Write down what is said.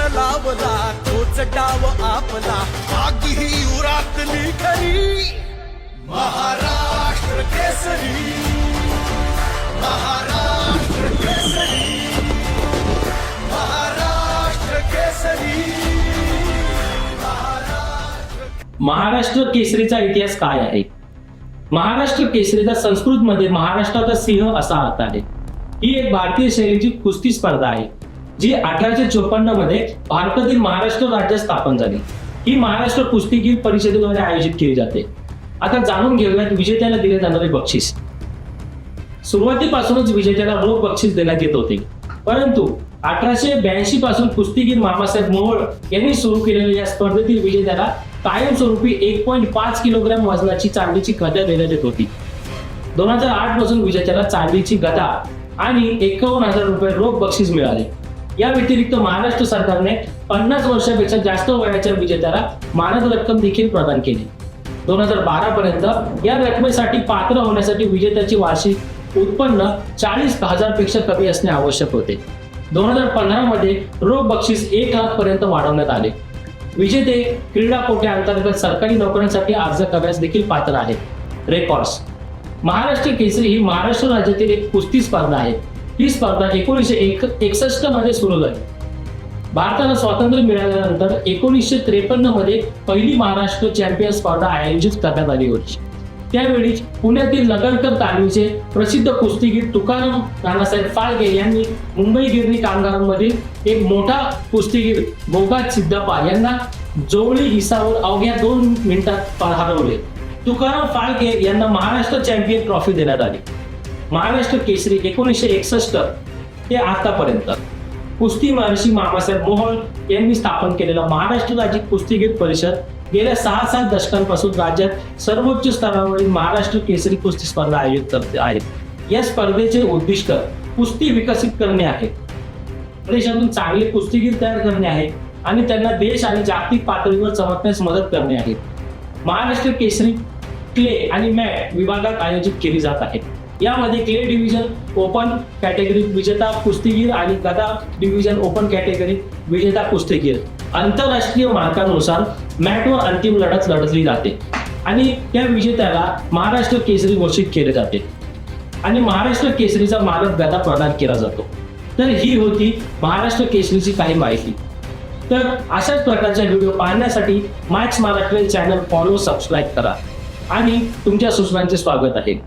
लावला तोच डाव आपला आगी ही उरातली खरी महाराष्ट्र केसरी महाराष्ट्र केसरी महाराष्ट्र केसरी महाराष्ट्र केसरीचा इतिहास काय आहे? महाराष्ट्र केसरीचा संस्कृतमध्ये महाराष्ट्राचा सिंह असा अर्थ आहे. ही एक भारतीय शैलीची कुस्ती स्पर्धा आहे जी 1854 मध्ये भारतातील महाराष्ट्र राज्यात स्थापन झाली. ही महाराष्ट्र कुस्तीगीर परिषदेद्वारे आयोजित केली जाते. आता जाणून घेऊयात विजेत्याला दिले जाणारे बक्षीस. सुरुवातीपासूनच विजेत्याला रोख बक्षीस देण्यात येत होते, परंतु 1882 पासून कुस्तीगीर मामासाहेब मोहोळ यांनी सुरू केलेल्या या स्पर्धेतील विजेत्याला कायमस्वरूपी 1.5 किलोग्रॅम वजनाची चांदीची गदा देण्यात येत होती. 2008 पासून विजेत्याला चांदीची गदा आणि 51,000 रुपये रोख बक्षीस मिळाले. या व्यतिरिक्त महाराष्ट्र सरकारने 50 वर्षापेक्षा जास्त वयाच्या विजेत्याला मानद रक्कम देखील प्रदान केली. 2012 पर्यंत या रकमेसाठी पात्र होण्यासाठी विजेत्याची वार्षिक उत्पन्न 40,000 पेक्षा कमी असणे आवश्यक होते. 2015 मध्ये रोख बक्षीस 1 लाख पर्यंत वाढवण्यात आले. विजेते क्रीडा कोट्याअंतर्गत सरकारी नोकऱ्यांसाठी अर्ज करण्यास देखील पात्र आहेत. रेकॉर्ड्स. महाराष्ट्र केसरी ही महाराष्ट्र राज्यातील एक कुस्ती स्पर्धा आहे. ही स्पर्धा 1961 मध्ये सुरू झाली. भारताला स्वातंत्र्य मिळाल्यानंतर 1953 मध्ये पहिली महाराष्ट्र चॅम्पियन स्पर्धा आयोजित करण्यात आली होती. त्यावेळी पुण्यातील नगरकर तालमीचे प्रसिद्ध कुस्तीगीर तुकाराम नानासाहेब फाळके यांनी मुंबई गिरणी कामगारांमधील एक मोठा कुस्तीगीर बोगात सिद्धप्पा यांना जोवळी हिसावर अवघ्या 2 मिनिटात हरवले. तुकाराम फाळके यांना महाराष्ट्र चॅम्पियन ट्रॉफी देण्यात आली. महाराष्ट्र केसरी 1961 ते आतापर्यंत कुस्ती महर्षी मामासाहेब मोहोळ यांनी स्थापन केलेला महाराष्ट्र राज्य कुस्तीगीर परिषद गेल्या 6-7 दशकांपासून राज्यात सर्वोच्च स्तरावरील महाराष्ट्र केसरी कुस्ती स्पर्धा आयोजित करते आहे. या स्पर्धेचे उद्दिष्ट कुस्ती विकसित करणे आहे, देशातून चांगले कुस्तीगीर तयार करणे आहे आणि त्यांना देश आणि जागतिक पातळीवर चमकण्यास मदत करणे आहे. महाराष्ट्र केसरी क्ले आणि मॅट विभागात आयोजित केली जात आहे. यामध्ये क्ले डिव्हिजन ओपन कॅटेगरीत विजेता कुस्तीगीर आणि गदा डिव्हिजन ओपन कॅटेगरीत विजेता कुस्तीगीर आंतरराष्ट्रीय मानकांनुसार मॅटवर अंतिम लढत लढली जाते आणि त्या विजेत्याला महाराष्ट्र केसरी घोषित केले जाते आणि महाराष्ट्र केसरीचा मानद गदा प्रदान केला जातो. तर ही होती महाराष्ट्र केसरीची काही माहिती. तर अशाच प्रकारच्या व्हिडिओ पाहण्यासाठी max Maharashtra channel follow subscribe करा आणि तुमच्या सूचनांचे स्वागत आहे.